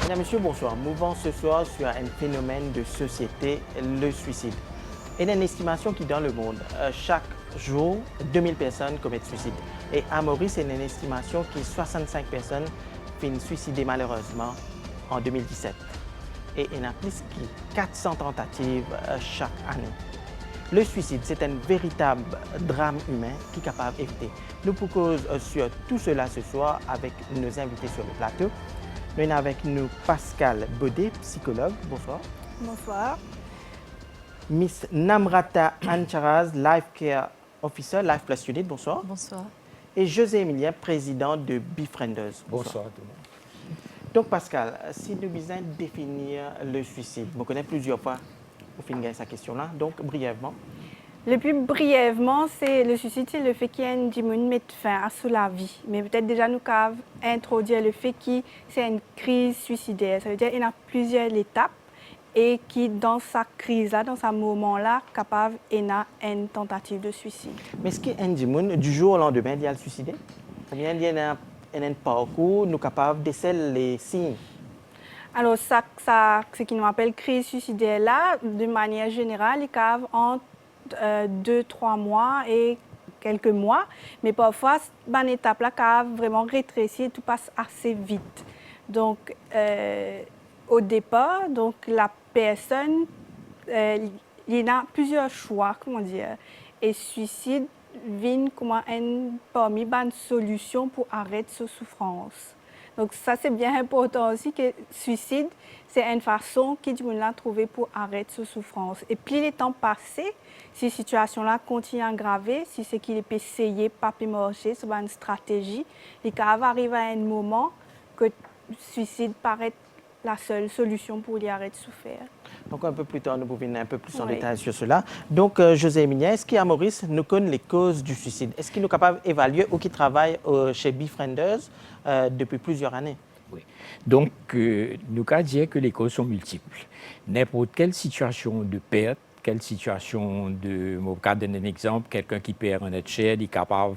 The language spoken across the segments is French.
Mesdames, Messieurs, bonsoir. Mouvons ce soir sur un phénomène de société, le suicide. Il y a une estimation qui dans le monde, chaque jour, 2000 personnes commettent suicide. Et à Maurice, il y a une estimation qui 65 personnes finissent suicidées malheureusement en 2017. Et il y en a plus que 400 tentatives chaque année. Le suicide, c'est un véritable drame humain qui est capable d'éviter. Nous proposons sur tout cela ce soir avec nos invités sur le plateau. Nous avons avec nous Pascal Baudet, psychologue. Bonsoir. Bonsoir. Miss Namrata Ancharaz, Life Care Officer, Life Plus Unit. Bonsoir. Bonsoir. Et José Emilien, président de Befrienders. Bonsoir à tout le monde. Donc Pascal, si nous visons définir le suicide, vous connaissez plusieurs fois au fin de cette question-là, donc brièvement. Le plus brièvement, c'est le suicide, c'est le fait qu'il y a une diminution met fin à la vie. Mais peut-être déjà nous avons introduire le fait que c'est une crise suicidaire. Ça veut dire qu'il y a plusieurs étapes et qui dans sa crise-là, dans ce moment-là, capable il y a une tentative de suicide. Mais est-ce qu'il y a un diminution du jour au lendemain, il y a le suicide? Ou bien il y a un parcours, nous sommes capables de déceler les signes? Alors, ce qui nous appelle crise suicidaire là, de manière générale, il y a entre 2-3 mois et quelques mois. Mais parfois, cette étape-là, a vraiment rétréci et tout passe assez vite. Donc, au départ, donc, la personne, il y a plusieurs choix, comment dire. Et suicide vient comme parmi les solutions pour arrêter sa souffrance. Donc ça, c'est bien important aussi que le suicide, c'est une façon que tu peux trouver pour arrêter sa souffrance. Et plus les temps passent, si la situation-là continue à aggraver, si c'est qu'il peut essayer, pas marcher, c'est une stratégie, il va arriver à un moment que le suicide paraît la seule solution pour y arrêter de souffrir. Donc un peu plus tard, nous pouvons venir un peu plus en détail sur cela. Donc José Emilien, est-ce qu'à Maurice, nous connaissons les causes du suicide? Est-ce qu'il est capable d'évaluer ou qui travaille chez Befrienders depuis plusieurs années? Oui. Donc, nous avons dit que les causes sont multiples. N'importe quelle situation de perte, quelle situation de, je vais donner un exemple, quelqu'un qui perd un être cher, il est capable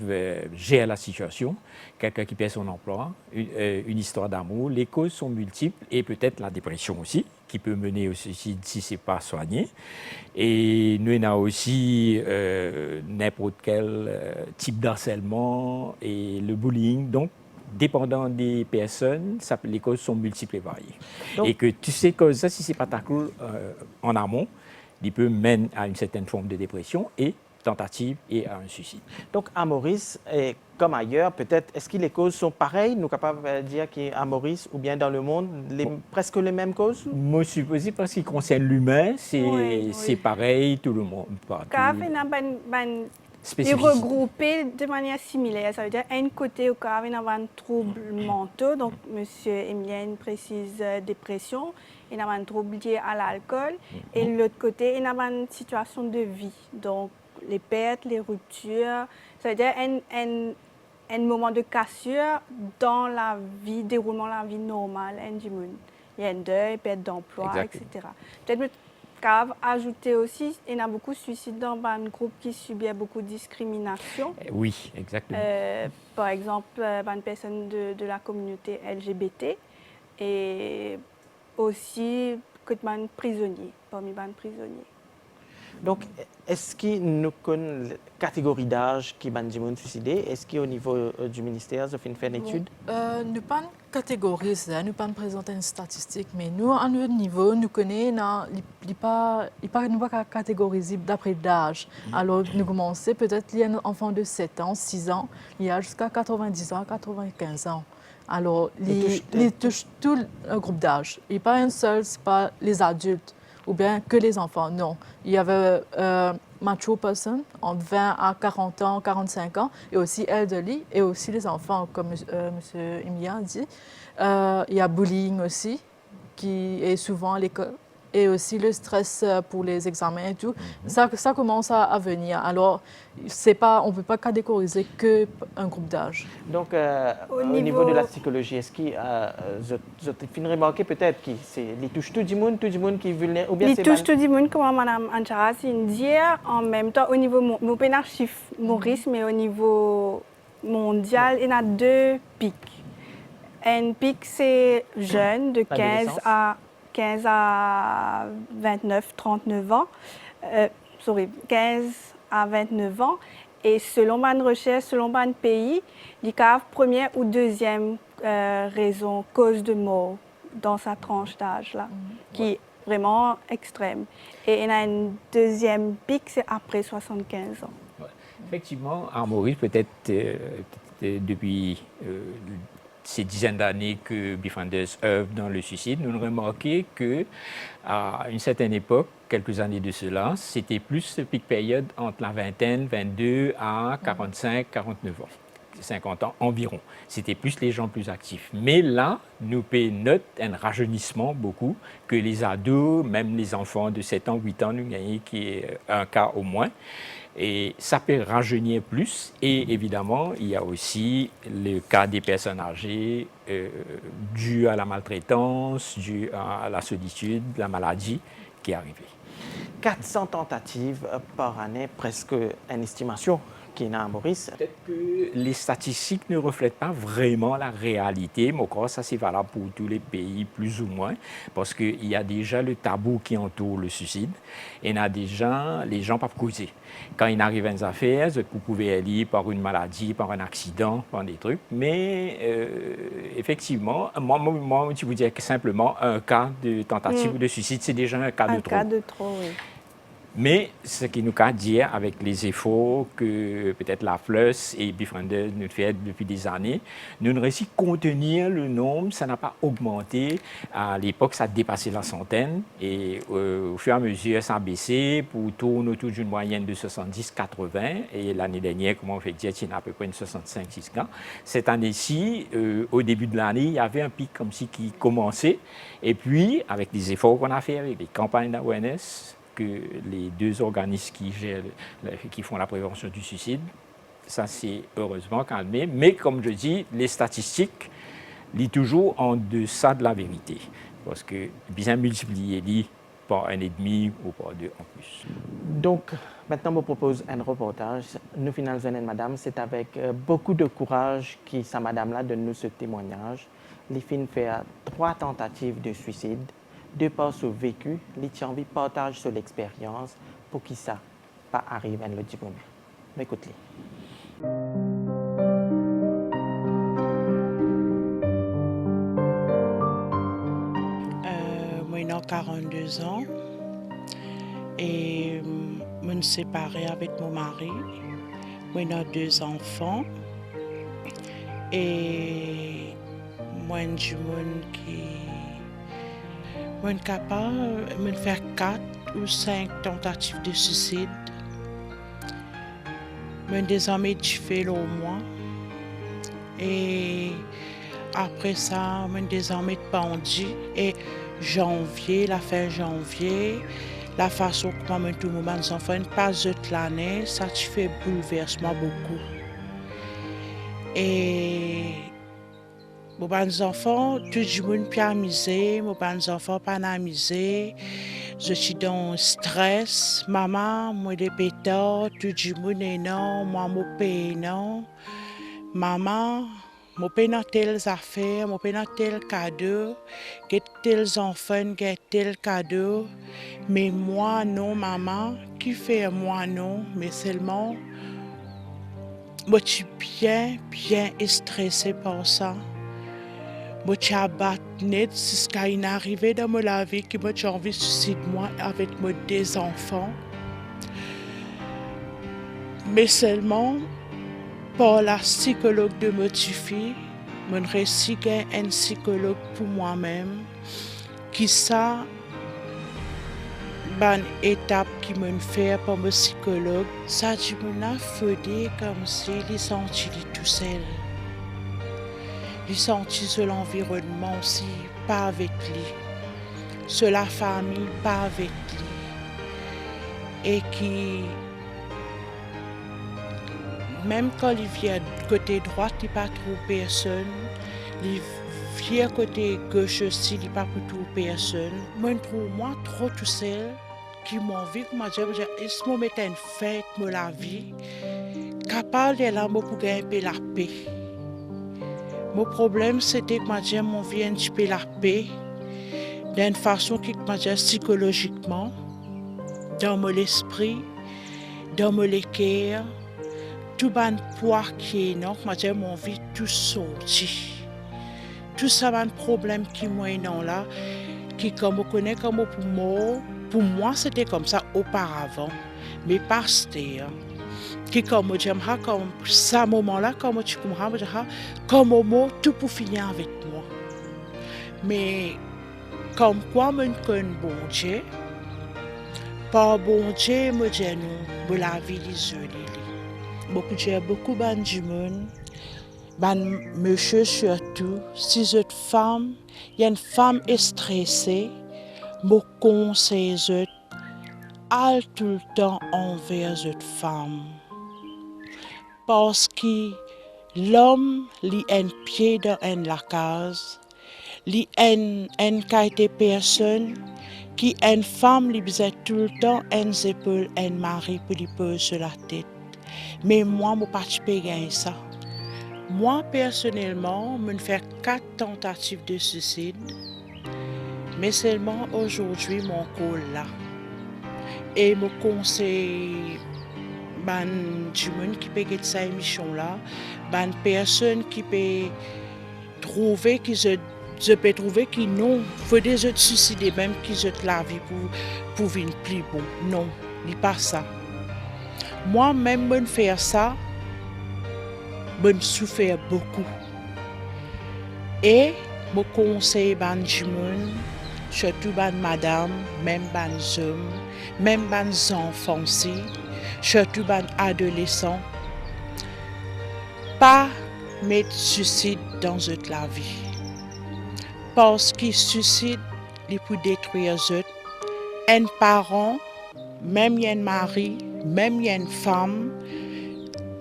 de gérer la situation, quelqu'un qui perd son emploi, une histoire d'amour. Les causes sont multiples et peut-être la dépression aussi, qui peut mener au suicide si ce n'est pas soigné. Et nous avons aussi n'importe quel type d'harcèlement et le bullying. Donc, dépendant des personnes, les causes sont multiples et variées. Donc, et que toutes ces causes-là, si ce n'est pas taclé en amont, ils peuvent mener à une certaine forme de dépression et tentative et à un suicide. Donc, à Maurice, et comme ailleurs, peut-être, est-ce que les causes sont pareilles? Nous sommes capables de dire qu'à Maurice ou bien dans le monde, presque les mêmes causes? Moi, je suppose parce qu'il concerne l'humain, c'est pareil, tout le monde. Car il regroupé de manière similaire. Ça veut dire, un côté, il y a un trouble mentaux, donc M. Emilien précise dépression, il y a un trouble lié à l'alcool, et de l'autre côté, il y a une situation de vie, donc les pertes, les ruptures, ça veut dire un moment de cassure dans la vie, déroulement de la vie normale. Il y a un deuil, perte d'emploi, etc. Peut-être qu'à ajouter aussi, il y a beaucoup de suicides dans un groupe qui subit beaucoup de discrimination. Oui, exactement. Par exemple, une personne de la communauté LGBT et aussi prisonniers, parmi les prisonniers. Donc, est-ce que nous connaissons la catégorie d'âge qui est suicidé? Est-ce qu'au niveau du ministère, vous avez fait une étude? Nous ne pas catégoriser, nous ne pas présenter une statistique, mais nous, à notre niveau, nous connaissons, nous pas catégoriser d'après l'âge. Alors, nous commençons peut-être, il y a un enfant de 7 ans, 6 ans, il y a jusqu'à 90 ans, 95 ans. Alors, il touche tout le groupe d'âge. Il n'y a pas un seul, ce n'est pas les adultes ou bien que les enfants. Non. Il y avait mature person entre 20 à 40 ans, 45 ans, et aussi elderly, et aussi les enfants, comme M. Emilien dit. Il y a bullying aussi, qui est souvent à l'école. Et aussi le stress pour les examens et tout. Ça commence à venir. Alors, on ne peut pas catégoriser qu'un groupe d'âge. Donc, au niveau de la psychologie, est-ce que vous avez remarqué peut-être que les touche tout le monde qui est vulnérable? Les touche tout le monde, comme Mme Ancharaz dit, en même temps, au niveau, je ne sais pas chiffre Maurice, mais au niveau mondial, il y a 2 pics. Un pic, c'est jeune, de 15 à 29, 39 ans. 15 à 29 ans. Et selon ma recherche, selon mon pays, il y a première ou deuxième raison, cause de mort dans sa tranche d'âge là, qui est vraiment extrême. Et il y a une deuxième pic, c'est après 75 ans. Ouais. Effectivement, à Maurice, peut-être depuis ces dizaines d'années que Befrienders œuvre dans le suicide, nous avons remarqué qu'à une certaine époque, quelques années de cela, c'était plus ce pic période entre la vingtaine, 22 à 45, 49 ans. 50 ans environ. C'était plus les gens plus actifs. Mais là, nous notons un rajeunissement beaucoup, que les ados, même les enfants de 7 ans, 8 ans, nous gagnons qui est un cas au moins. Et ça peut rajeunir plus. Et évidemment, il y a aussi le cas des personnes âgées dû à la maltraitance, dû à la solitude, la maladie qui est arrivée. 400 tentatives par année, presque une estimation qui est à Maurice. Peut-être que les statistiques ne reflètent pas vraiment la réalité, mais encore ça c'est valable pour tous les pays plus ou moins, parce qu'il y a déjà le tabou qui entoure le suicide, et il y a déjà les gens pas causer. Quand il arrive à une affaire, vous pouvez aller par une maladie, par un accident, par des trucs, mais effectivement, moi je vous dis que simplement un cas de tentative de suicide, c'est déjà un cas de trop. Un cas de trop, oui. Mais ce qui nous a dit avec les efforts que peut-être la FLUS et Befrienders nous fait depuis des années, nous avons réussi à contenir le nombre, ça n'a pas augmenté. À l'époque, ça a dépassé la centaine et au fur et à mesure, ça a baissé pour tourner autour d'une moyenne de 70-80. Et l'année dernière, comme on fait dire, il y a à peu près une 65-6 cas. Cette année-ci, au début de l'année, il y avait un pic comme si qui commençait. Et puis, avec les efforts qu'on a fait, avec les campagnes d'awareness, que les deux organismes qui font la prévention du suicide, ça s'est heureusement calmé. Mais comme je dis, les statistiques lisent toujours en deçà de la vérité. Parce que bien multiplier par 1,5 ou par 2 en plus. Donc, maintenant, je vous propose un reportage. Nous finalisons, madame, c'est avec beaucoup de courage que sa madame-là donne nous ce témoignage. Les filles fait 3 tentatives de suicide. De par ce vécu, les envie partage sur l'expérience pour qui ça pas arrive à le diplôme. Écoute-les. Moi, j'ai 42 ans et je me suis séparée avec mon mari. Moi, j'ai 2 enfants et moi, je suis capable de faire 4 ou 5 tentatives de suicide. Je désormais je fais au mois. Et après ça, je désormais bandit. Et janvier, la fin janvier, la façon comment tout le monde mes enfants passe toute l'année, ça te fait bouleversement beaucoup. Et mes enfants, tout le monde peut amuser, mes enfants pas amuser. Je suis dans le stress. Maman, moi les pétards, tout le monde est non, moi mon pays non. Maman, moi paye dans telles affaires, moi paye dans tel cadeau, que tels enfants, que tel cadeau. Mais moi non, maman, qui fait moi non, mais seulement, moi je suis bien stressée par ça. Moi, je suis abattue jusqu'à une arrivée dans ma vie qui m'a envie de suicider moi avec mes 2 enfants. Mais seulement, par la psychologue de Motifi, je réussis un psychologue pour moi-même qui ça, une étape qui me fait par mon psychologue, ça m'a fait comme si il sentit tout seul. Il sentit sur l'environnement aussi, pas avec lui. Sur la famille, pas avec lui. Et qui, même quand il vient du côté droit, il n'y a pas trop personne. Il vient côté gauche aussi, il n'y a pas trop personne. Moi, pour moi, trop tout seul, qui m'a envie, qui m'a dit, est-ce que je mets une fête pour la vie, capable de l'amour pour gagner la paix. Mon problème, c'était que moi, j'ai mon vie un petit peu la paix, d'une façon qui m'a dit psychologiquement, dans mon esprit, dans mon cœur, tout le poids qui est non, moi, j'ai mon vie tout sorti. Tout ça, un problème qui moi non là, qui comme on connaît comme pour moi, c'était comme ça auparavant, mais pas c'était. Qui comme j'aimerais comme ça moment-là comme tu comprends comme au mot tout pour finir avec moi mais comme quoi me connais bon Dieu par bon Dieu me dit nous la vie les beaucoup ban du monde ban monsieur surtout si autres femmes il y a une femme est stressée me conseille all tout le temps envers cette femme parce que l'homme li un pied dans la case, li un qualité personne qui une femme li besoin tout le temps un épaule un mari pour lui poser sur la tête. Mais moi je pas gagner ça. Moi personnellement, je fais 4 tentatives de suicide. Mais seulement aujourd'hui mon col là. Et me conseille ban du monde qui peut gagner cette émission là, ban personne qui peut trouver qui je peux trouver qui non, faut des autres suicider même qui se la vie pour vivre plus bon. Non, n'est pas ça. Moi même je faire ça, je souffre beaucoup. Et me conseille ban du monde, surtout ban madame, même ban hommes, même ban enfants aussi. Surtout les adolescents, pas mettre suicide dans la vie. Parce que suicide, il peut détruire eux. Un parent, même un mari, même une femme,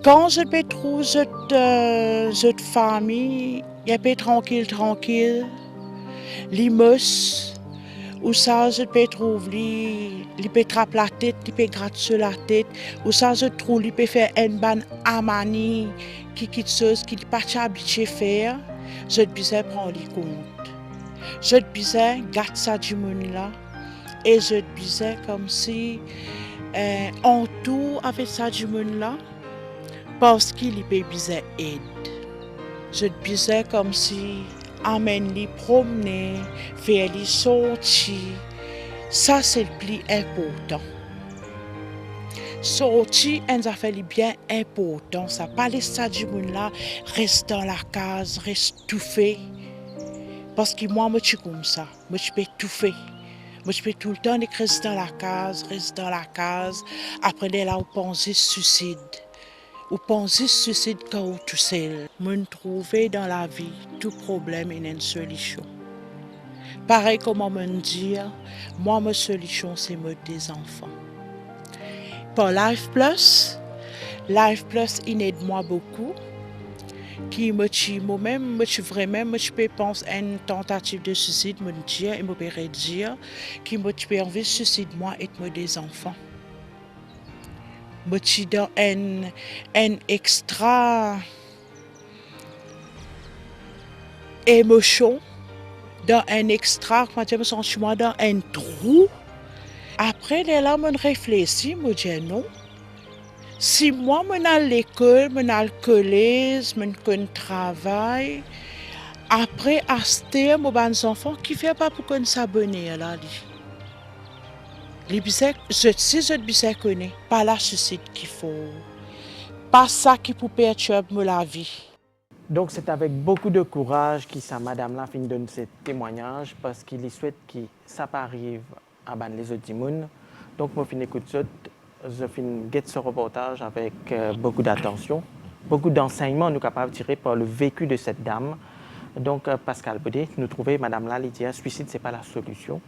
quand je peux trouver cette famille, il peut tranquille, les mousse, ou ça je peux trouver il peut trapper la tête, il peut gratter sur la tête, ou ça je trouve il peut faire une bonne amanie qui quitte chose qui n'est pas habitué à faire, je besoin prendre les compte. Je besoin garder ça du monde là et je besoin comme si en tout avec ça du monde là parce qu'il peut besoin aide. Je besoin comme si amène les promener, faire les sorties. Ça, c'est le plus important. Sortir, une affaire bien important. Ça, pas les stades du monde là, reste dans la case, reste tout fait. Parce que moi, je suis comme ça. Moi, je peux tout faire. Moi, je peux tout le temps rester dans la case. Après, là, on pense suicide. Ou penser suicide quand tout seul. Me trouver dans la vie, tout problème est une solution. Pareil comme on me dit, moi ma solution c'est me des enfants. Pour Life Plus il aide moi beaucoup. Qui me tue moi-même, je peux penser à une tentative de suicide, me dire et me dire qui me peut envie de suicide moi et me des enfants. Je suis dans un extra émotion, dans un extra sentiment, dans un trou. Après, là, je réfléchis, je dis non. Si moi, je suis à l'école, je suis à le collège, je suis travail, après, à ce temps, mes enfants, qui ne fait pas pour qu'on s'abonne là. Les bisèques, si je bisèques connais, pas la suicide qu'il faut, pas ça qui peut perturber la vie. Donc c'est avec beaucoup de courage que sa madame-là fin donne ce témoignage parce qu'il souhaite que ça pas arrive à les autres gens. Donc moi fin écoute ça, je fin get ce reportage avec beaucoup d'attention, beaucoup d'enseignements nous capables de tirer par le vécu de cette dame. Donc Pascal Bodé, nous trouvons madame-là, Lydia, suicide c'est pas la solution.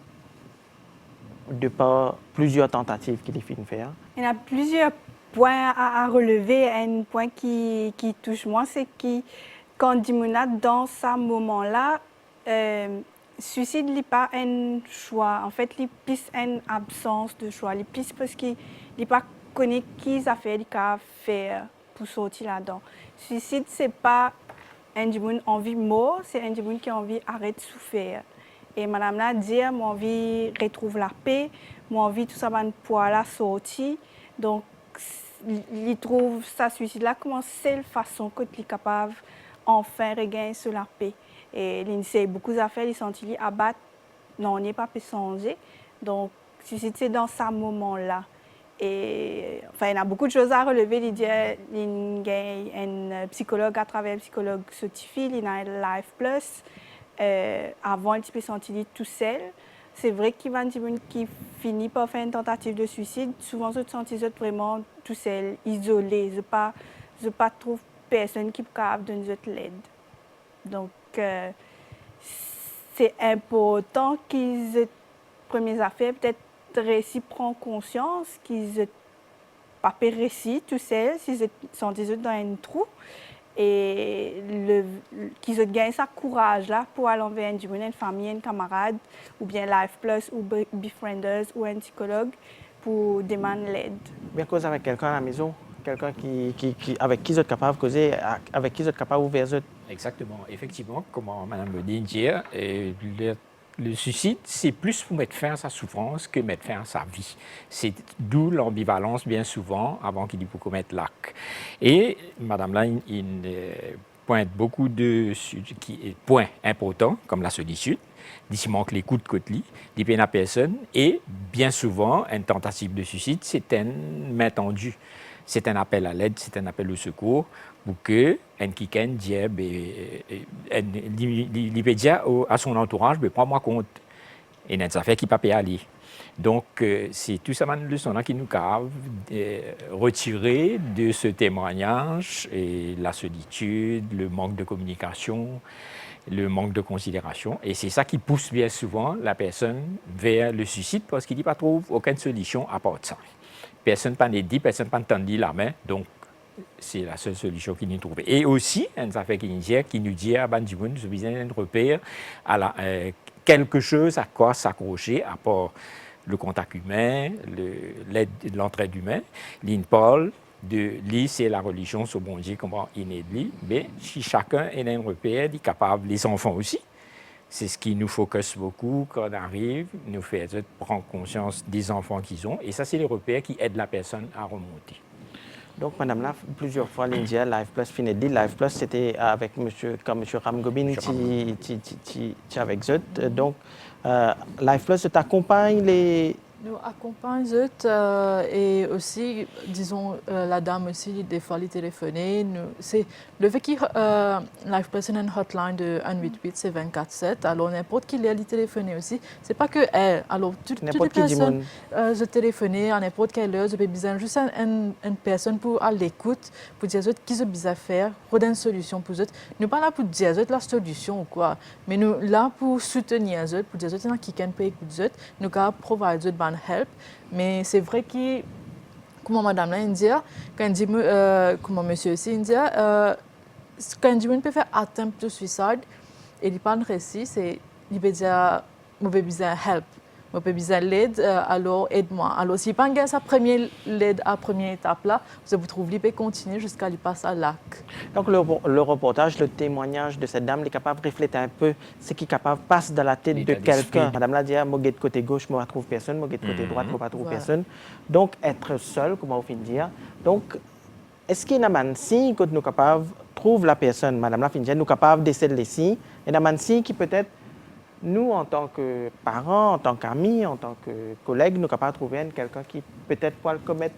De par plusieurs tentatives qu'il a fait faire. Il y a plusieurs points à relever. Un point qui touche moi, c'est que quand Dimona, dans ce moment-là, suicide n'est pas un choix. En fait, il plus une absence de choix. Il plus parce qu'il n'est pas connu qui a fait, faire pour sortir là-dedans. Suicide, c'est pas un monde envie mort, c'est un monde qui a envie d'arrêter de souffrir. Et madame là dit, moi envie retrouver la paix, moi envie tout ça van pouvoir la sortir. Donc il trouve ça suicide là comme une seule façon que tu es capable enfin regagner sur la paix. Et il sait beaucoup d'affaires, il sentit abattre, non, on n'est pas pu changer. Donc suicide c'est dans ce moment là. Et enfin, il y a beaucoup de choses à relever. Il y a un psychologue à travers un psychologue certifié, il y a Life Plus. Avant, il peut sentir tout seul. C'est vrai qu'il y a des gens qui finissent par faire une tentative de suicide. Souvent, ils se sentent vraiment tout seuls, isolés. Je ne pas trouve personne qui peut donner de l'aide. Donc, c'est important qu'ils aient premières affaires, peut-être réussir prendre conscience qu'ils n'ont pas réussi tout seuls, s'ils sont dans un trou. Et qu'ils ont gagné ce courage-là pour aller envers une famille, un camarade, ou bien Life Plus, ou Befrienders, ou un psychologue pour demander l'aide. Bien causer avec quelqu'un à la maison, quelqu'un avec qui vous êtes capable de causer, avec qui vous êtes capable d'ouvrir. Exactement. Effectivement, comme Mme le dit, le suicide, c'est plus pour mettre fin à sa souffrance que mettre fin à sa vie. C'est d'où l'ambivalence, bien souvent, avant qu'il y ait pour commettre l'acte. Et Mme là, il pointe beaucoup de points importants, comme la solitude, d'ici manque les coups de côte-lit, des peines à personne, et bien souvent, une tentative de suicide, c'est une main tendue. C'est un appel à l'aide, c'est un appel au secours pour que quelqu'un dise à son entourage, prends-moi compte. Et il y a des affaires qui ne peuvent pas aller. Donc, c'est tout ça une leçon qui nous a retirer de ce témoignage et la solitude, le manque de communication, le manque de considération. Et c'est ça qui pousse bien souvent la personne vers le suicide parce qu'il n'y a pas aucune solution à part ça. Personne n'a dit, personne n'a tendu la main, donc c'est la seule solution qu'il nous trouve. Et aussi, une affaire qui nous dit à Bandimoun, nous avons besoin d'un repère, quelque chose à quoi s'accrocher, à part le contact humain, l'entraide humaine. Paul, c'est la religion, ce bon Dieu, comment il est dit, mais si chacun est un repère, il est capable, les enfants aussi. C'est ce qui nous focus beaucoup quand on arrive, nous fait prendre conscience des enfants qu'ils ont. Et ça, c'est les repères qui aident la personne à remonter. Donc, madame là, plusieurs fois, l'India, Life Plus, Finedi. Life Plus, c'était avec monsieur Ramgobin, qui avec Zut. Donc, Life Plus t'accompagne les... Nous accompagnons et aussi, disons, la dame aussi, des fois, les téléphoner. C'est le fait qu'il Life Plus une hotline de 188, c'est 24/7. Alors, n'importe qui les téléphoner aussi. C'est pas que elle. Alors, toutes les personnes, je téléphoner à n'importe quelle heure, je peux besoin juste une personne pour à l'écoute, pour dire qui je besoin faire, pour une solution pour eux. Nous pas là pour dire la solution ou quoi, mais nous là pour soutenir eux, pour dire qui peut écouter eux, nous avons provider help, mais c'est vrai que, comme madame l'a dit, quand dit, comme monsieur aussi dit, quand dit on peut faire attempt de suicide, et il parle récit, c'est il peut dire, moi j'ai besoin help, moi j'ai besoin d'aide, alors aide-moi. Alors si pas gagne sa première l'aide à première étape là, vous trouvez qu'il peut continuer jusqu'à lui passer à l'acte. Donc le reportage, le témoignage de cette dame est capable de refléter un peu ce qui est capable de passer dans la tête de quelqu'un. Madame l'a dit, moi je de côté gauche, moi je ne trouve personne, moi je de côté droite, moi je ne trouve personne. Donc être seul, comme on finit de dire. Donc est-ce qu'il y a un signe que nous sommes capables de trouver la personne, madame la finit, nous sommes capables de déceler les signes, et un signe qui peut-être nous, en tant que parents, en tant qu'amis, en tant que collègues, nous sommes capables de trouver quelqu'un qui peut-être peut le commettre,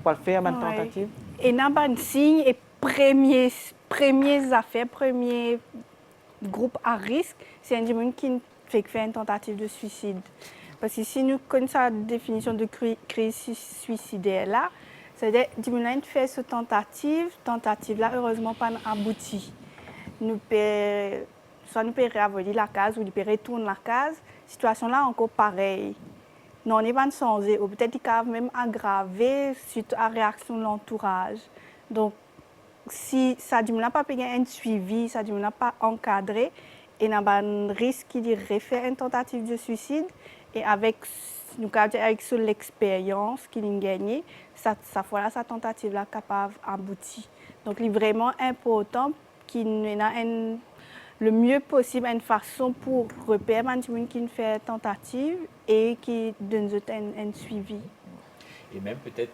peut le faire une tentative. Et n'a pas de signe et premières affaires, premier groupe à risque, c'est un monde qui fait une tentative de suicide. Parce que si nous connaissons la définition de crise suicidaire là, c'est-à-dire que nous avons fait cette tentative là, heureusement pas abouti. Soit nous pouvons réavoler la case ou nous pouvons retourner la case. La situation là encore pareille. Non, on n'est pas changé, ou peut-être qu'il a même aggravé suite à la réaction de l'entourage. Donc, si ça n'a pas payé un suivi, ça n'a pas encadré, il y a un risque qu'il refait une tentative de suicide. Et avec l'expérience qu'il a gagnée, sa tentative là capable d'aboutir. Donc, il est vraiment important qui le mieux possible une façon pour repérer les gens qui fait tentative et qui donne un suivi. Et même peut-être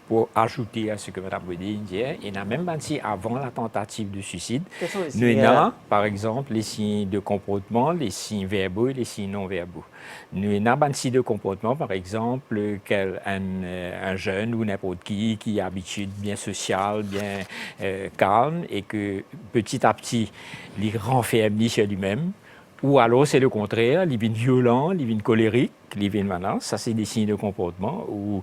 pour ajouter à ce que Mme Bodé dit, il y a même si avant la tentative de suicide, nous avons par exemple les signes de comportement, les signes verbaux et les signes non verbaux. Nous avons un signe de comportement, par exemple, un jeune ou n'importe qui a habitude bien sociale, bien calme et que petit à petit, il renferme chez lui-même. Ou alors c'est le contraire, il devient violent, il devient colérique, il devient malin. Ça, c'est des signes de comportement. Ou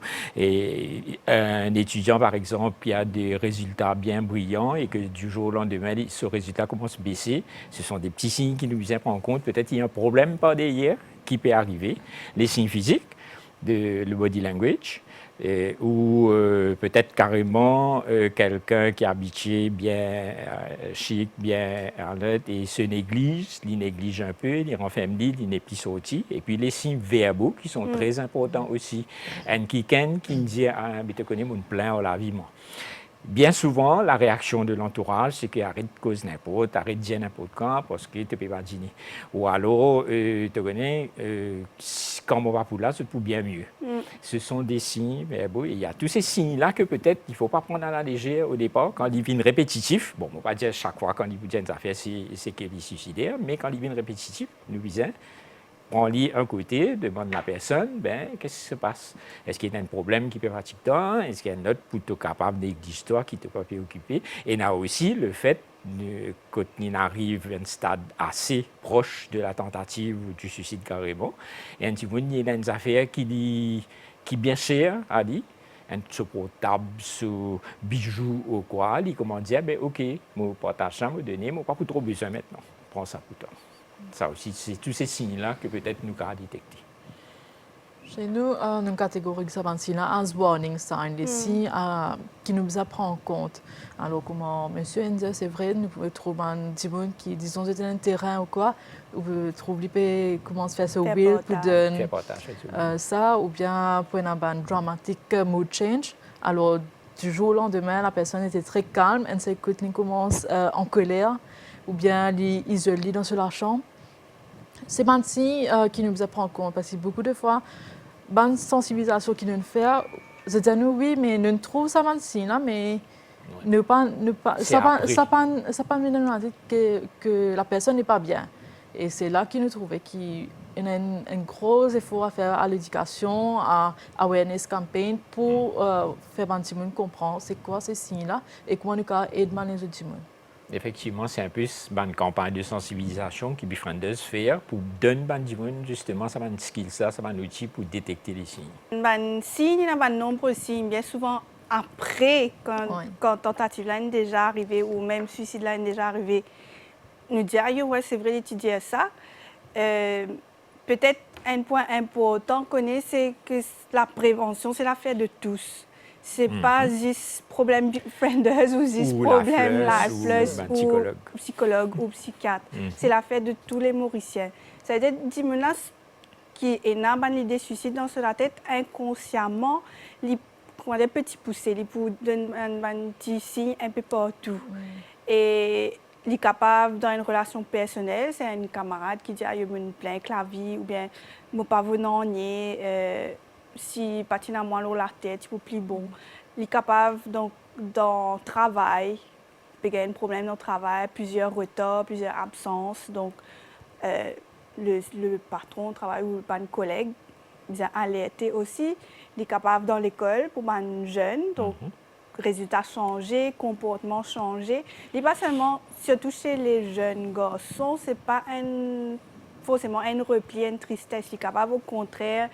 un étudiant, par exemple, qui a des résultats bien brillants et que du jour au lendemain, ce résultat commence à baisser. Ce sont des petits signes qui nous prennent en compte. Peut-être qu'il y a un problème par derrière qui peut arriver. Les signes physiques, le body language, ou peut-être carrément quelqu'un qui est habitué bien chic, bien alerte et se néglige, il néglige un peu, il renferme il n'est plus sorti. Et puis les signes verbaux qui sont très importants aussi. Un qui me dit, ah, mais tu connais mon plein au lavement. Bien souvent, la réaction de l'entourage, c'est qu'il arrête de causer n'importe, arrête de dire n'importe quand parce qu'il ne peut pas dîner. Ou alors, tu connais, quand on va pour là, c'est pour bien mieux. Ce sont des signes, mais bon, il y a tous ces signes-là que peut-être il ne faut pas prendre à la légère au départ. Quand ils viennent répétitifs, bon, on ne va pas dire chaque fois quand ils vous disent une affaire, c'est qu'il est suicidaire, mais quand ils viennent répétitifs, nous disons, on lit un côté, demande la personne, qu'est-ce qui se passe? Est-ce qu'il y a un problème qui peut fatigue toi? Est-ce qu'il y a un autre plutôt capable d'histoire qui ne t'a pas préoccupé? Et il y a aussi le fait, quand on arrive à un stade assez proche de la tentative ou du suicide carrément, et un petit peu, il y a une affaire qui est bien chère à lui, un portable, sous bijoux ou quoi, il commence à dire, OK, mon portable, je vais donner, mais pas pour trop besoin maintenant, prends ça pour toi. Ça aussi, c'est tous ces signes-là que peut-être nous avons détectés. Chez nous, nous catégorisons ça as warning signs, les signes qui nous apprennent en compte. Alors, comme monsieur Enzer, c'est vrai, nous pouvons trouver un petit monde qui, disons, est un terrain ou quoi, ou trouver comment se faire ce will pour donner ça, ou bien pour un dramatique mood change. Alors, du jour au lendemain, la personne était très calme, et c'est quand elle commence en colère, ou bien isolée dans la chambre. C'est un signe qui nous apprend en compte, parce que beaucoup de fois, bonne sensibilisation qui nous fait, je dis nous oui, mais nous trouvons ça un signe, mais ça pas nous dit que la personne n'est pas bien. Et c'est là qu'il nous trouvait qu'il y a un gros effort à faire à l'éducation, à awareness campaign pour faire un petit monde comprendre c'est quoi ces signes-là et comment nous pouvons aider les autres. Effectivement, c'est un peu une campagne de sensibilisation qui befrienders faire pour donner justement ça un skill, ça un outil pour détecter les signes. Un signe, il y a de nombreux signes. Bien souvent, après, quand tentative là est déjà arrivée ou même suicide là est déjà arrivé, nous dire ouais, c'est vrai d'étudier ça. Peut-être un point important c'est que la prévention, c'est l'affaire de tous. C'est pas juste problème frienders ou juste problème lifeless ou psychologue ou psychiatre. C'est l'affaire de tous les Mauriciens. C'est-à-dire des menaces qui est l'idée de suicide dans la tête inconsciemment, les petits poussés, les pour donner un petit signe un peu partout. Et il est capable dans une relation personnelle, c'est un camarade qui dit ah, je me plains avec la vie ou bien je pas venant si patine à moi la tête, pour plus bon. Il est capable donc dans le travail, il y a un problème dans le travail, plusieurs retards, plusieurs absences. Donc le patron travail ou un collègue, il a alerté aussi. Il est capable dans l'école pour un jeune, donc résultats changés, comportement changé. Il n'est pas seulement, surtout chez les jeunes garçons, c'est pas forcément un repli, une tristesse. Il est capable au contraire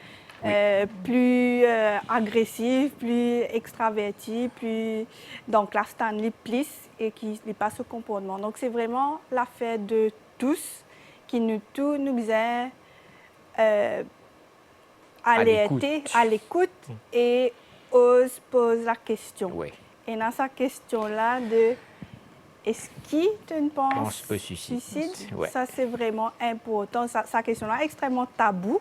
plus agressif, plus extraverti, plus donc la Stanley plus et qui passe au comportement. Donc c'est vraiment l'affaire de tous qui nous aient alertés à l'écoute et ose poser la question. Oui. Et dans sa question-là de est-ce qu'il tu penses au suicide? Ça c'est vraiment important. Sa question-là est extrêmement tabou.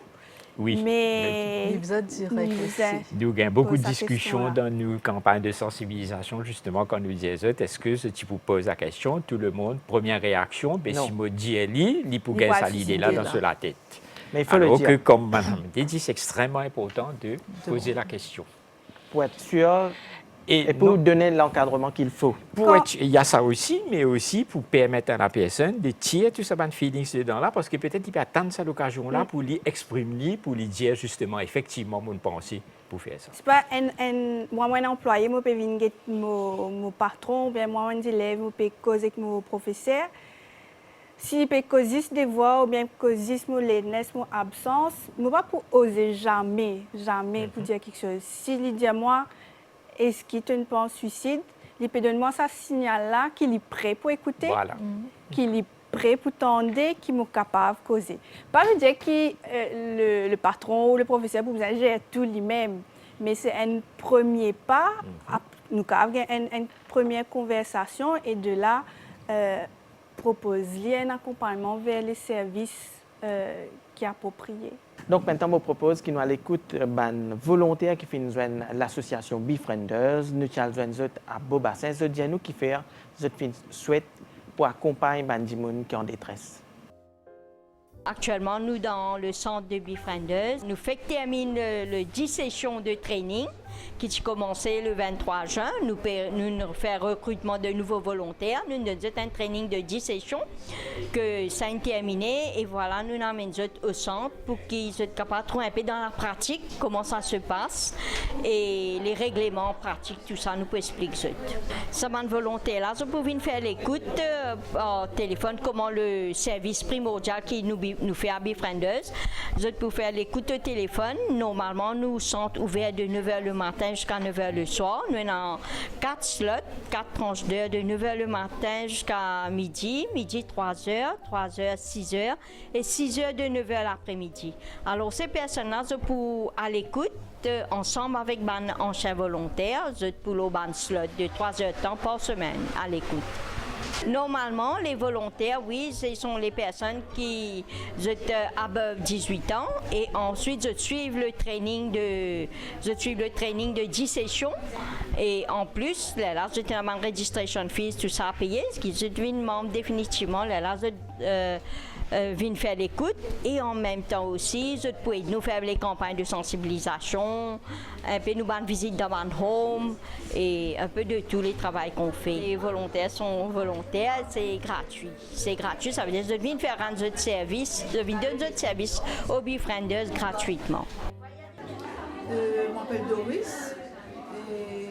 Oui. Mais Il vous a direct il aussi. a- Nous avons beaucoup pose de sa discussions question, là. dans nos campagnes de sensibilisation, justement, quand nous disons, est-ce que ce type vous pose la question, tout le monde, première réaction, ben, Non. si moi dis il pour Il gagner va ça se l'idée là suicider, dans là. sur la tête. Mais il faut le Alors dire. que, comme Mme dit, c'est extrêmement important de poser la question. Pour être sûr et pour non- donner l'encadrement qu'il faut. il y a ça aussi, mais aussi pour permettre à la personne de tirer tout ça, feelings dedans là, parce que peut-être il peut attendre cette occasion-là pour lui exprimer, pour lui dire justement, effectivement, mon pensée pour faire ça. C'est pas moi, un employé, moi, peux venir avec mon patron, ou bien moi, un élève, moi, peux causer avec mon professeur. Si je peux causer des voix, ou bien causer mon laidness, mon absence, moi, pas pour oser jamais pour dire quelque chose. Si il dit à moi, est-ce qu'il te pense suicide, il peut donner moi ce signal-là qu'il est prêt pour écouter, Voilà. qu'il est prêt pour tendre, qu'il est capable de causer. Pas me dire que le patron ou le professeur pour gérer tout lui-même, mais c'est un premier pas, nous avons une première conversation et de là, proposer un accompagnement vers les services qui sont appropriés. Donc maintenant, je vous propose qu'il nous à l'écoute ban volontaire qui fait nous joindre l'association Befrienders. Nous allons joindre à Beaubassin. Je dis à nous qui faire, je souhaite pour accompagner ban gens qui sont en détresse. Actuellement, nous, dans le centre de Befrienders, nous faisons terminer le 10 sessions de training qui a commencé le 23 juin. Nous faisons recrutement de nouveaux volontaires. Nous avons un training de 10 sessions que ça a terminé. Et voilà, nous amenons au centre pour qu'ils soient capables de trouver un peu dans la pratique comment ça se passe et les règlements pratiques, tout ça, nous peut expliquer. Ça m'a volontaire là, vous pouvez faire l'écoute au téléphone, comment le service primordial qui nous fait à Befrienders. Vous pouvez faire l'écoute au téléphone. Normalement, nous sommes ouverts de 9h le matin jusqu'à 9h le soir. Nous avons 4 slots, 4 tranches d'heure de 9h le matin jusqu'à midi, 3h, 3h, 6h et 6h de 9h l'après-midi. Alors, ces personnes-là, pour à l'écoute, ensemble avec les anciens volontaires, pour le slot de 3 heures de temps par semaine à l'écoute. Normalement, les volontaires, oui, ce sont les personnes qui sont above 18 ans et ensuite je suivent le training de 10 sessions et en plus, là, j'ai une registration fees, tout ça à payer, ce qui devient membre définitivement, là, viennent faire l'écoute et en même temps aussi, je peux nous faire les campagnes de sensibilisation, un peu nous une visite dans mon home et un peu de tous les travaux qu'on fait. Les volontaires sont volontaires, c'est gratuit. C'est gratuit, ça veut dire que je viens faire un autre service, je viens donner un autre service aux Befrienders gratuitement. Je m'appelle Doris et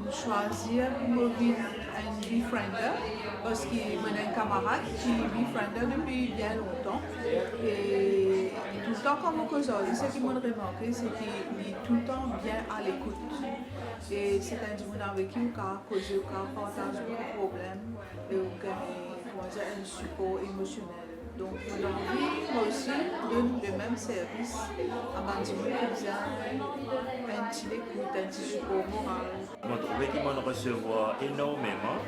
je choisis de devenir un Befriender parce que j'ai un camarade qui est Befriender depuis bien longtemps. Et tout le temps, comme aujourd'hui, ce qui m'a remarqué, c'est qu'il est tout le temps bien à l'écoute. Et c'est un monde avec qui on a causé, on a partagé nos problèmes et on a un support émotionnel. Donc, on a envie, moi aussi, de donner le même service à ma qui faisait un petit écoute, un petit support moral. Je trouvais qu'ils m'ont recevoir énormément.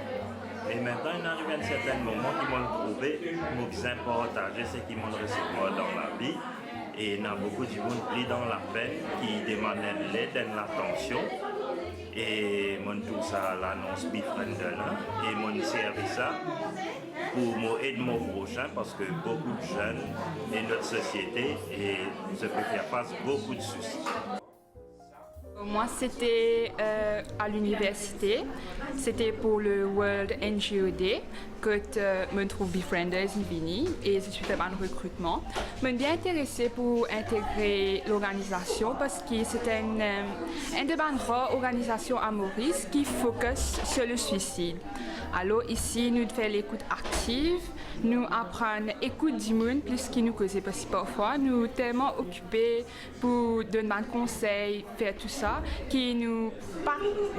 Et maintenant, il arrive à un certain moment qu'ils m'ont trouvé, qu'ils ont partagé ce qu'ils m'ont recevoir dans la vie. Et il y a beaucoup de gens qui dans la peine, qui demandent de l'aide et de l'attention. Et mon tout ça l'annonce Befriender et mon service ça pour m'aider mon prochain parce que beaucoup de jeunes et notre société et se peut faire face à beaucoup de soucis. Moi, c'était à l'université. C'était pour le World NGO Day que je me trouve Befrienders Vini et je suis fait un recrutement. Je suis bien intéressée pour intégrer l'organisation parce que c'est une de mes rares organisations à Maurice qui focus sur le suicide. Alors ici, nous faisons l'écoute active, nous apprenons l'écoute du monde plus qu'il nous cause parce que parfois nous sommes tellement occupés pour donner des conseils, faire tout ça, que nous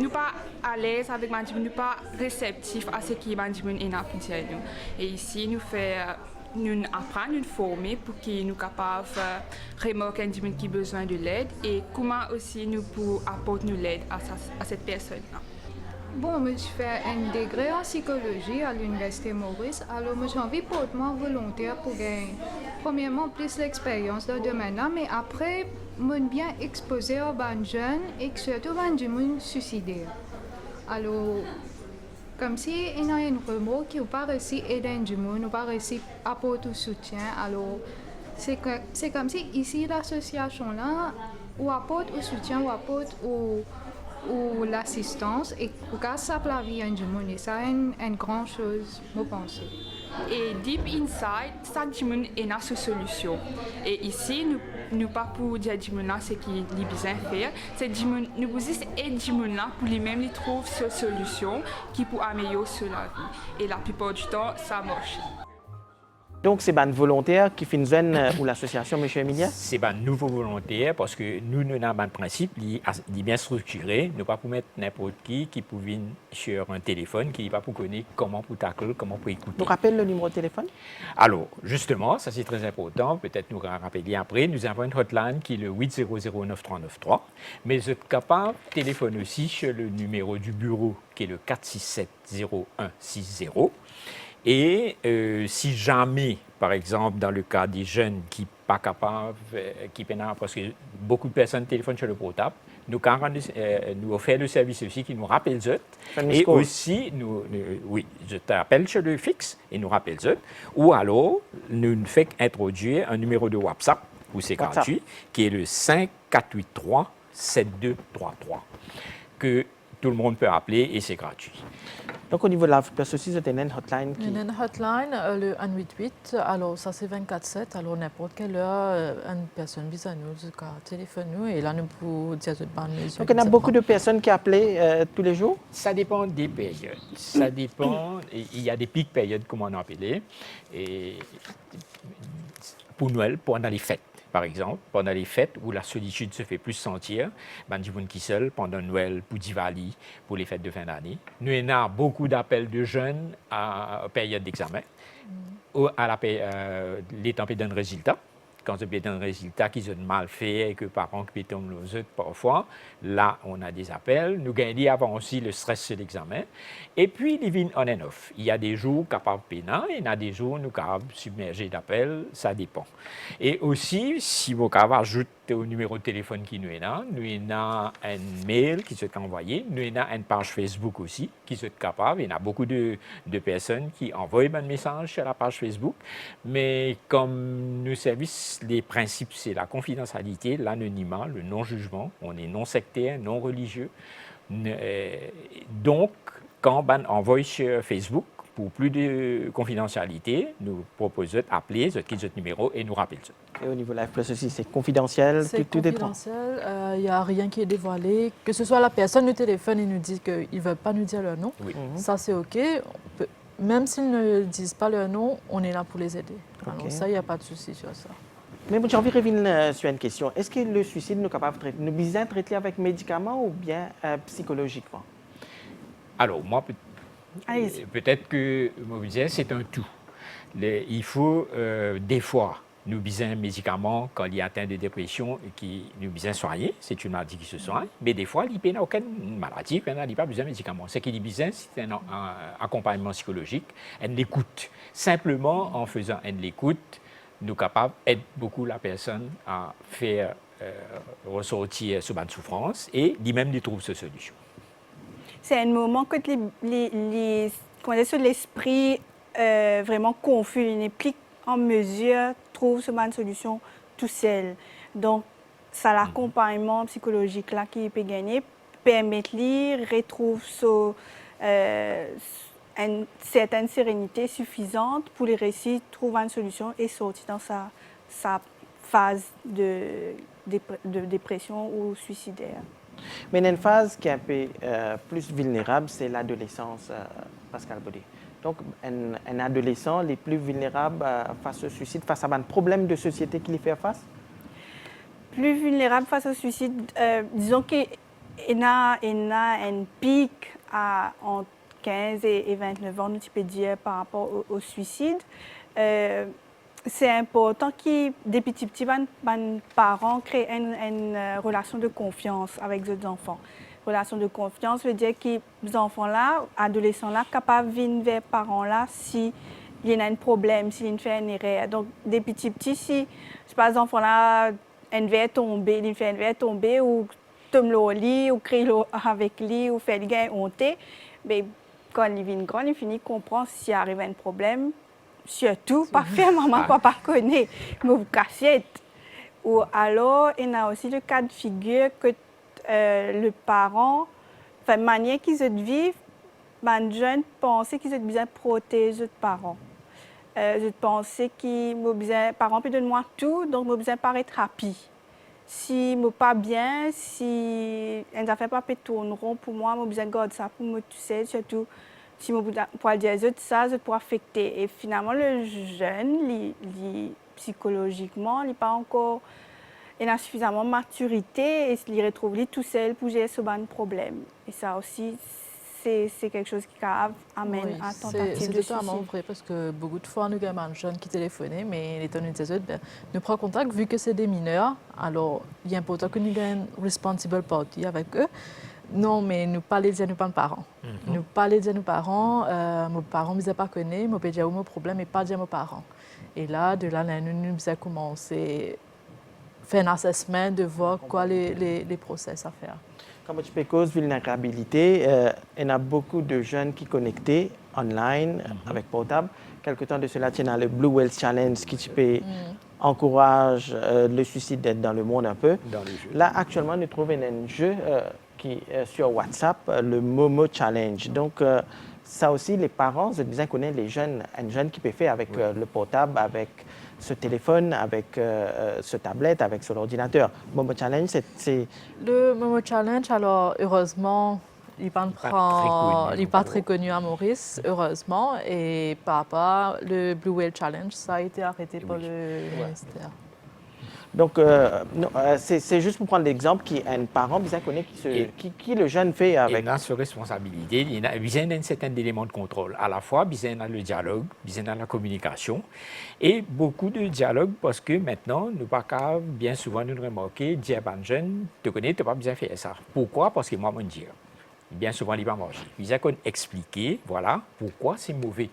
pas à l'aise avec les gens, nous pas réceptifs à ce que les gens ont pour nous. Et ici, nous apprenons, nous former pour qu'ils nous capables de remarquer un gens qui a besoin de l'aide et comment aussi nous pouvons apporter nous l'aide à cette personne-là. Bon, je fais un degré en psychologie à l'Université Maurice, alors j'ai envie de porter volontaire pour premièrement, plus l'expérience dans le domaine-là, mais après, je bien exposé aux jeunes et surtout aux gens suicidaires. Alors, comme si il y a une remorque qui n'a pas réussi à aider les gens, n'a pas réussi à apporter du soutien, alors c'est comme si ici, l'association-là, ou apporte au soutien, ou apporte ou l'assistance, et grâce à la vie des gens, et ça est une grande chose, je pense. Et deep inside, chaque monde a une solution. Et ici, nous pas pour dire là ce qu'il est besoin de faire. C'est nous vous aider là pour lui-même trouver cette solution qui peut améliorer la vie. Et la plupart du temps, ça marche. Donc, c'est un volontaire qui fait une zone ou l'association, M. Emilia? C'est un nouveau volontaire parce que nous avons un principe bien structuré. Nous ne pouvons pas mettre n'importe qui peut venir sur un téléphone, qui ne va pas connaître comment pour tacler, comment pour écouter. Nous rappelle le numéro de téléphone? Alors, justement, ça c'est très important. Peut-être nous rappeler après. Nous avons une hotline qui est le 800-9393. Mais vous êtes capable de téléphoner aussi sur le numéro du bureau qui est le 467-0160. Et si jamais, par exemple, dans le cas des jeunes qui ne sont pas capables, qui peinent, parce que beaucoup de personnes téléphonent sur le portable, nous offrons le service aussi qui nous rappelle ça. Et aussi, je t'appelle sur le fixe et nous rappelle ça. Ou alors, nous faisons introduire un numéro de WhatsApp, où c'est gratuit, qui est le 5483-7233, que tout le monde peut appeler et c'est gratuit. Donc, au niveau de la place aussi, c'est une hotline qui... Une hotline, le 188, alors ça c'est 24/7, alors n'importe quelle heure, une personne vise à nous, téléphone nous, et là nous pouvons dire de bonnes mesures. Donc, il y a beaucoup de personnes qui appellent tous les jours? Ça dépend des périodes. Ça dépend, il y a des pics périodes, comme on a appelé, et pour Noël, pendant les fêtes. Par exemple, pendant les fêtes où la solitude se fait plus sentir, du monde qui seul, pendant Noël, pour Diwali, pour les fêtes de fin d'année. Nous avons beaucoup d'appels de jeunes à période d'examen, ou à les temps d'un résultat. Quand ils ont un résultat qu'ils ont mal fait et que les parents qui tombent aux autres parfois, là, on a des appels. Nous gagnons avant aussi le stress sur l'examen. Et puis, les vignes on and off. Il y a des jours capables de pénal, et il y a des jours nous capables submergés d'appels, ça dépend. Et aussi, si vous ajoutez au numéro de téléphone qui nous est là, nous avons un mail qui est envoyé, nous avons une page Facebook aussi qui est capable. Il y a beaucoup de personnes qui envoient un message sur la page Facebook, mais comme nous services, les principes, c'est la confidentialité, l'anonymat, le non-jugement. On est non sectaire, non religieux. Donc, quand on envoie sur Facebook, pour plus de confidentialité, nous proposons d'appeler, notre numéro et nous rappeler ça. Et au niveau de Life Plus aussi, c'est confidentiel? C'est confidentiel, il n'y a rien qui est dévoilé. Que ce soit la personne du téléphone, ils nous disent qu'ils ne veulent pas nous dire leur nom. Oui. Ça, c'est OK. Même s'ils ne disent pas leur nom, on est là pour les aider. Okay. Alors ça, il n'y a pas de souci sur ça. Mais j'ai envie de revenir sur une question. Est-ce que le suicide, nous sommes capables de traiter, nous besoin de traiter avec médicaments ou bien psychologiquement? Alors, moi, peut-être que c'est un tout. Il faut des fois nous besoin de médicaments quand il y a atteint de dépression qui nous besoin soigner, c'est une maladie qui se soigne, mais des fois il n'y a aucune maladie, il n'y a pas besoin de médicaments. Ce qu'il y a besoin, c'est un accompagnement psychologique, une écoute. Simplement en faisant une écoute, nous sommes capables d'aider beaucoup la personne à faire ressortir sa souffrance et lui-même de trouver sa solution. C'est un moment que l'esprit vraiment confus, il n'est plus en mesure de trouver une solution tout seul. Donc, c'est l'accompagnement psychologique là qui peut gagner, permettre de retrouver une certaine sérénité suffisante pour les réussir à trouver une solution et sortir dans sa phase de dépression ou suicidaire. Mais il y a une phase qui est un peu plus vulnérable, c'est l'adolescence, Pascal Baudet. Donc, un adolescent, les plus vulnérables face au suicide, face à un problème de société qui les fait face? Plus vulnérable face au suicide, disons qu'il y a un pic entre 15 et 29 ans, tu peux dire, par rapport au suicide. C'est important que des petits parents créent une relation de confiance avec les enfants. Relation de confiance veut dire que les enfants-là, adolescents-là, capables de venir vers les parents-là si il y a un problème, s'il fait une erreur. Donc, des petits, si, par exemple, on a un verre tombé, il fait un verre tombé, ou tombe au lit, ou crie avec lui, ou fait le gain honté, mais quand il vient grand, il finit de comprendre s'il arrive un problème, surtout, pas faire maman, papa connaît, mais vous cassez. Ou alors, il y a aussi le cas de figure que le parent, enfin, manière qu'ils vivent, les jeunes pensaient qu'ils ont besoin de protéger les parents. Je pensais que les parents peuvent donner moi tout, donc je besoin de paraître happy. Si je ne pas bien, si les affaires pas tourneront pour moi, je besoin de garder ça pour moi tout seul, surtout si je pourrais dire ça, ça pourrait affecter. Et finalement, le jeune, psychologiquement, il n'est pas encore... Il a suffisamment de maturité et il retrouve lui tout seul pour gérer ce problème. Et ça aussi, c'est quelque chose qui amène à tentative de suicide. C'est totalement vrai parce que beaucoup de fois, nous avons des jeunes qui téléphonent, mais les tonnes de nous prenons contact vu que c'est des mineurs. Alors, il est important que nous ayons une responsible party avec eux. Non, mais nous parlons de nos parents. Nous parlons de nos parents. Mes parents ne me pas connaître, je peux dire mon problème et pas dire mes parents. Et là, de là, nous avons commencé faire un assessment de voir quoi les process à faire. Comme tu peux cause vulnérabilité, il y a beaucoup de jeunes qui sont connectés online avec portable. Quelque temps de cela, tu as le Blue Whale Challenge qui peut encourage le suicide d'être dans le monde un peu. Là, actuellement, nous trouvons un jeu qui sur WhatsApp, le Momo Challenge. Donc, ça aussi, les parents, je disais, connaissent les jeunes, un jeune qui peut faire avec le portable, avec ce téléphone, avec ce tablette, avec son ordinateur. Momo Challenge, c'est... Le Momo Challenge, alors, heureusement, il n'est pas très connu à Maurice, heureusement. Et par rapport le Blue Whale Challenge, ça a été arrêté par le ministère. Donc, c'est juste pour prendre l'exemple qu'un parent bien connaît qui le jeune fait avec. Il a sa responsabilité, il a besoin d'un certain élément de contrôle. À la fois, besoin de le dialogue, besoin de la communication et beaucoup de dialogue parce que maintenant, nous pas bien souvent nous remarquer, dire à un jeune, tu connais, tu n'as pas besoin de faire ça. Pourquoi? Parce que moi, je dis. Bien souvent, il va manger. Il a expliquer, voilà, pourquoi c'est mauvais.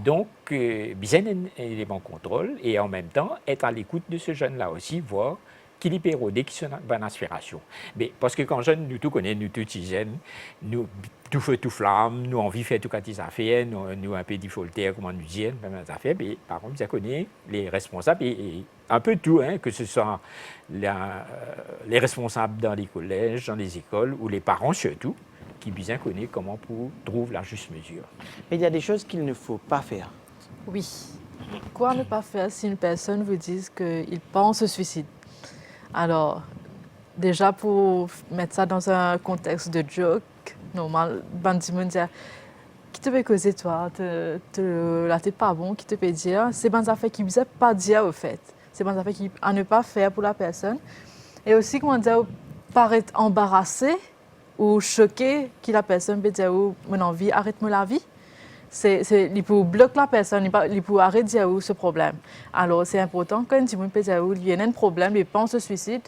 Donc, besoin d'un élément de contrôle et en même temps, être à l'écoute de ce jeune-là aussi, voir qu'il est pérodé, qu'il a une bonne inspiration. Mais parce que quand jeune, nous tout connaissons, nous tout jeunes, nous tout feu, tout flamme, nous envie de faire tout quand ils affaires, nous un peu défaultaires, comment nous dire, même les affaires, mais par contre, ça connaît les responsables et un peu tout, hein, que ce soit les responsables dans les collèges, dans les écoles ou les parents surtout, qui bien connaissent comment pour trouver la juste mesure. Mais il y a des choses qu'il ne faut pas faire. Oui. Quoi ne pas faire si une personne vous dit qu'il pense au suicide? Alors, déjà pour mettre ça dans un contexte de joke, normal, bandimon dire qui te peut causer toi, là t'es pas bon, qui te peut dire, c'est des affaires qui ne veut pas dire au fait. C'est des affaires qui à ne pas faire pour la personne. Et aussi, comment dire, paraître embarrassé ou choqué que la personne peut dire mon envie arrête-moi la vie. Il peut bloquer la personne, il peut arrêter de dire ce problème. Alors c'est important quand tu peut dire il y a un problème, il pense au suicide,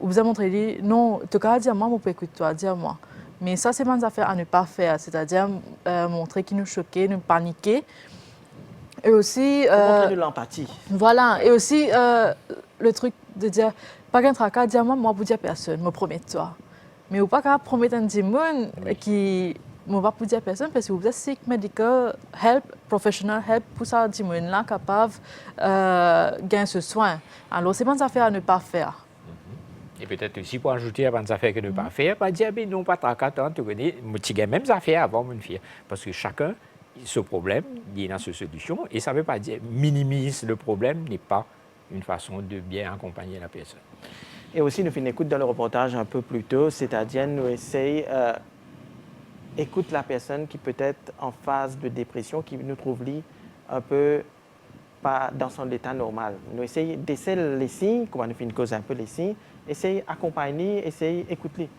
vous avez montré non, tu peux dire moi, je peux écouter toi, dire moi. Mais ça c'est une affaire à ne pas faire, c'est-à-dire montrer qu'il nous choquait, nous paniquer. Et aussi montrer de l'empathie. Voilà, et aussi le truc de dire pas qu'un tracas, dire moi pour dire personne, me promets toi. Mais vous ne pouvez pas promettre un démon qui ne va pas dire à personne parce que vous êtes sick medical help, professional help pour ça démon-là capable de gagner ce soin. Alors, c'est pas une affaire à ne pas faire. Et peut-être aussi pour ajouter à une affaire que ne pas faire, pas dire non, pas tracas, tu connais, tu as même affaires avant de faire. Parce que chacun, ce problème, il a sa solution et ça ne veut pas dire minimiser le problème n'est pas une façon de bien accompagner la personne. Et aussi, nous faisons une écoute dans le reportage un peu plus tôt, c'est-à-dire nous essayons écoute la personne qui peut être en phase de dépression, qui nous trouve un peu pas dans son état normal. Nous essayons d'essayer les signes, comment nous faisons une cause un peu les signes, essayer d'accompagner, essayer d'écouter.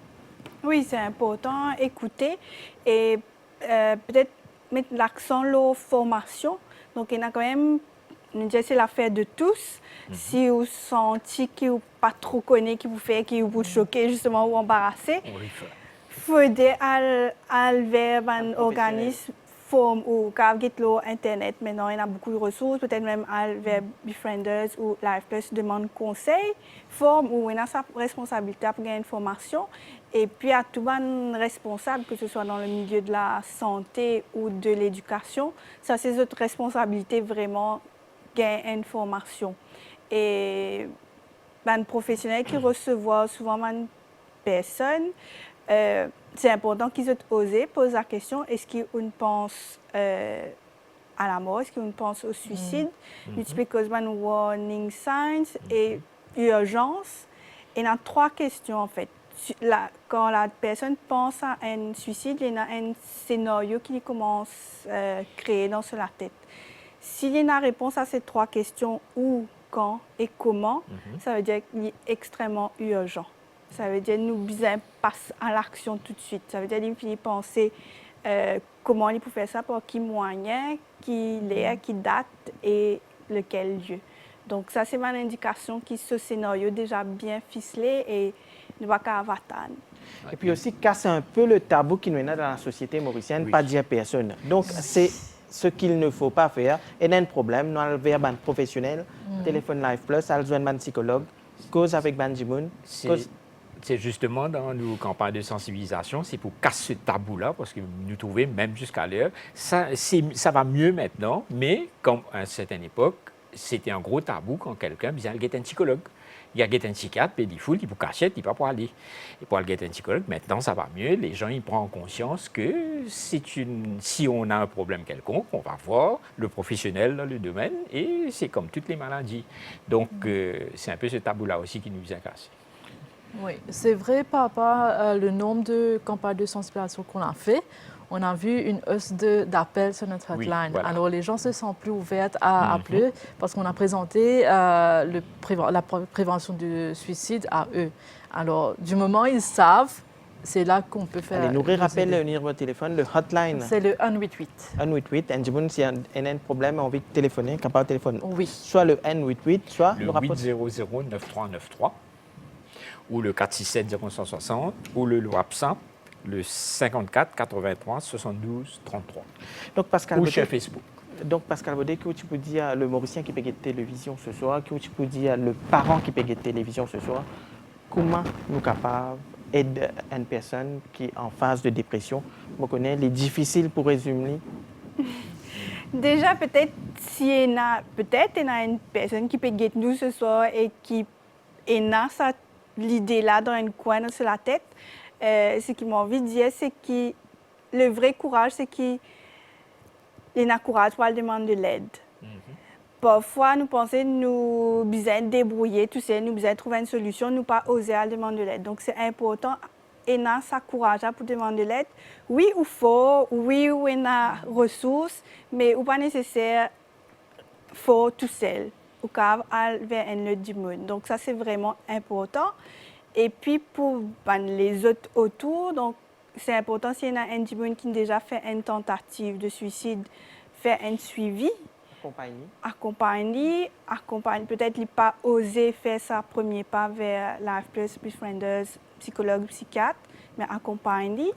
Oui, c'est important, écouter et peut-être mettre l'accent sur la formation. Donc, il y a quand même, c'est l'affaire de tous. Si vous sentez que vous pas trop connaissez, qui vous fait, qui vous choquer justement ou embarrasser, il faut aider à vers un organisme forme où quand vous Internet, maintenant, il y a beaucoup de ressources, peut-être même vers Befrienders ou Life Plus demande conseil, forme où il y a sa responsabilité pour gagner information. Et puis, à tout le responsable, que ce soit dans le milieu de la santé ou de l'éducation, ça, c'est notre responsabilité vraiment gagner information. Et les professionnels qui reçoivent souvent une personne, c'est important qu'ils osent poser la question, est-ce qu'on pense à la mort, est-ce qu'on pense au suicide, because warning signs et urgence. Et il y a 3 questions en fait. Quand la personne pense à un suicide, il y a un scénario qui commence à créer dans la tête. S'il y a une réponse à ces 3 questions, où, quand et comment, ça veut dire qu'il est extrêmement urgent. Ça veut dire que nous devons passer à l'action tout de suite. Ça veut dire qu'il faut penser comment il peut faire ça, par qui moyen, qui l'heure, qui date et lequel lieu. Donc ça, c'est une indication que ce scénario est déjà bien ficelé et ne va pas attendre. Et puis aussi, casser un peu le tabou qui nous est dans la société mauricienne, pas dire personne. Donc, c'est ce qu'il ne faut pas faire. Et il y a un problème, nous allons vers un professionnel, téléphone Life Plus, allons vers un psychologue, cause avec Banjimoun. C'est justement dans nos campagnes de sensibilisation, c'est pour casser ce tabou-là, parce que nous trouvons, même jusqu'à l'heure, ça va mieux maintenant, mais comme à une certaine époque, c'était un gros tabou quand quelqu'un disait qu'il y a un psychologue. Il y a un psychiatre, puis il faut il cacher, il va pas aller. Et pour aller un psychologue, maintenant ça va mieux. Les gens ils prennent conscience que si on a un problème quelconque, on va voir le professionnel dans le domaine et c'est comme toutes les maladies. Donc c'est un peu ce tabou-là aussi qui nous a cassé. Oui, c'est vrai par rapport au nombre de campagnes de sensibilisation qu'on a fait. On a vu une hausse d'appels sur notre hotline. Oui, voilà. Alors, les gens se sentent plus ouverts à appeler parce qu'on a présenté la prévention du suicide à eux. Alors, du moment où ils savent, c'est là qu'on peut faire... Allez, nous rappelle le numéro de téléphone, le hotline. C'est le 188. 188. Et si y a un problème, envie de téléphoner, capable de téléphoner. Oui. Soit le 188, soit le 800-9393, ou le 467-0160, ou le WhatsApp, le 54 83 72 33. Donc, Pascal ou Baudet, sur Facebook. Donc, Pascal Baudet, que tu peux dire le Mauricien qui peut guetter télévision ce soir, que tu peux dire le parent qui peut guetter télévision ce soir, comment nous sommes capables d'aider une personne qui est en phase de dépression? Vous connaissez, il est difficile pour résumer. Déjà, peut-être s'il y a une personne qui peut guetter nous ce soir et qui a l'idée-là dans un coin de la tête, ce qui m'a envie de dire, c'est que le vrai courage, c'est qu'il y a courage pour demander de l'aide. Parfois, nous pensons que nous devons débrouiller, tout ça, nous devons trouver une solution, nous pas oser demander de l'aide. Donc, c'est important, et a sa courage pour demander de l'aide. Oui, ou faut, oui, ou il y a ressources, mais ou pas nécessaire, faut tout seul, ou cave vers un autre du monde. Donc, ça, c'est vraiment important. Et puis, pour les autres autour, donc, c'est important s'il y a un individu qui a déjà fait une tentative de suicide, faire un suivi. Accompagner. Peut-être qu'il n'a pas osé faire sa premier pas vers Life Plus, Befrienders, psychologue, psychiatre, mais accompagner.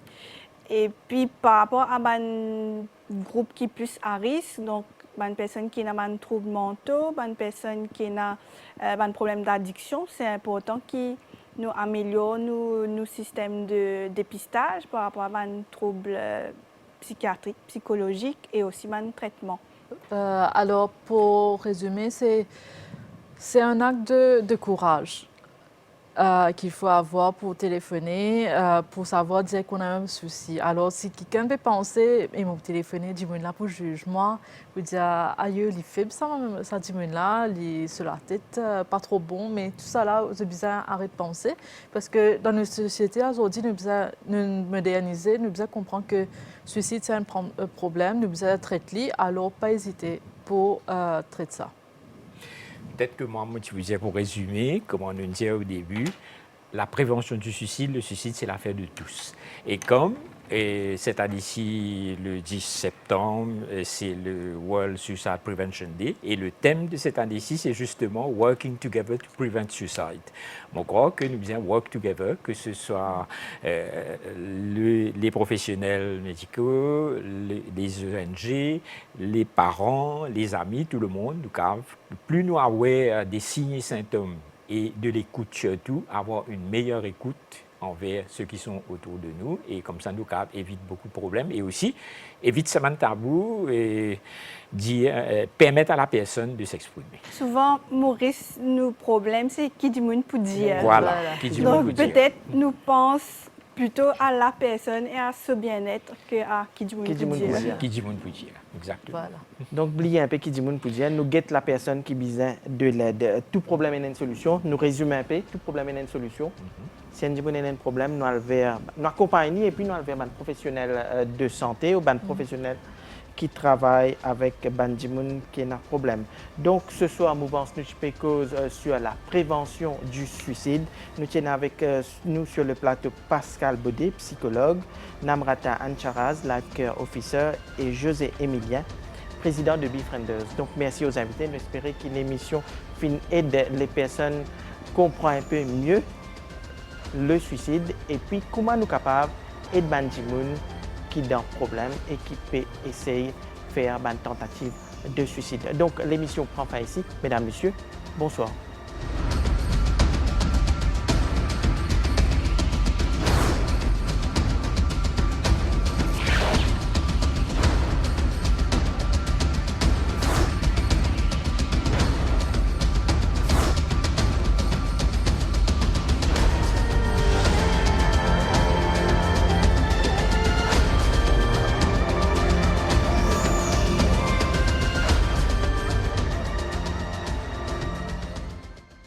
Et puis, par rapport à un groupe qui est plus à risque, donc, une personne qui a un trouble mentaux, une personne qui a un problème d'addiction, c'est important qu'ils nous améliorent nos systèmes de dépistage par rapport à un trouble psychiatrique, psychologique et aussi un traitement. Alors, pour résumer, c'est un acte de courage qu'il faut avoir pour téléphoner, pour savoir dire qu'on a un souci. Alors, si quelqu'un peut penser, et m'a téléphoné, dis-moi là pour jugement, pour dire, aïe, il fait ça dis-moi là, il sur la tête, pas trop bon, mais tout ça là, c'est bizarre à penser. Parce que dans notre société aujourd'hui, nous devons moderniser, nous devons comprendre que le suicide, c'est un problème, nous devons traiter, alors pas hésiter pour traiter ça. Peut-être que moi, tu veux dire pour résumer, comme on nous disait au début, la prévention du suicide, le suicide, c'est l'affaire de tous. Et comme Et cette année-ci, le 10 septembre, c'est le World Suicide Prevention Day. Et le thème de cette année-ci, c'est justement Working Together to Prevent Suicide. Je crois que nous disons Work Together, que ce soit les professionnels médicaux, les ONG, les parents, les amis, tout le monde. Plus nous avons des signes et symptômes et de l'écoute surtout, avoir une meilleure écoute envers ceux qui sont autour de nous et comme ça nous évite beaucoup de problèmes et aussi évite ce tabou et permettre à la personne de s'exprimer. Souvent, Maurice, nos problèmes, c'est qui dit moun pour dire. Voilà. Donc peut-être nous pensons plutôt à la personne et à ce bien-être qu'à qui dit moun pour dire. Qui dit moun pour dire, exactement. Voilà. Donc, oubliez un peu qui dit moun pour dire, nous guette la personne qui a besoin de l'aide. Tout problème est une solution. Nous résumons un peu, tout problème est une solution. Si on a un problème, nous accompagnons et puis nous allons vers un professionnel de santé ou un professionnel qui travaille avec des gens qui ont un problème. Donc, ce soir, Mouvance nous cause sur la prévention du suicide. Nous tenons avec nous sur le plateau Pascal Baudet, psychologue, Namrata Ancharaz, life officer et José Emilien, président de Befrienders. Donc, merci aux invités. Nous espérons que l'émission aide les personnes à comprendre un peu mieux le suicide et puis comment nous sommes capables d'aider les gens qui ont un problème et qui peuvent essayer de faire une tentative de suicide. Donc l'émission prend fin ici. Mesdames, Messieurs, bonsoir.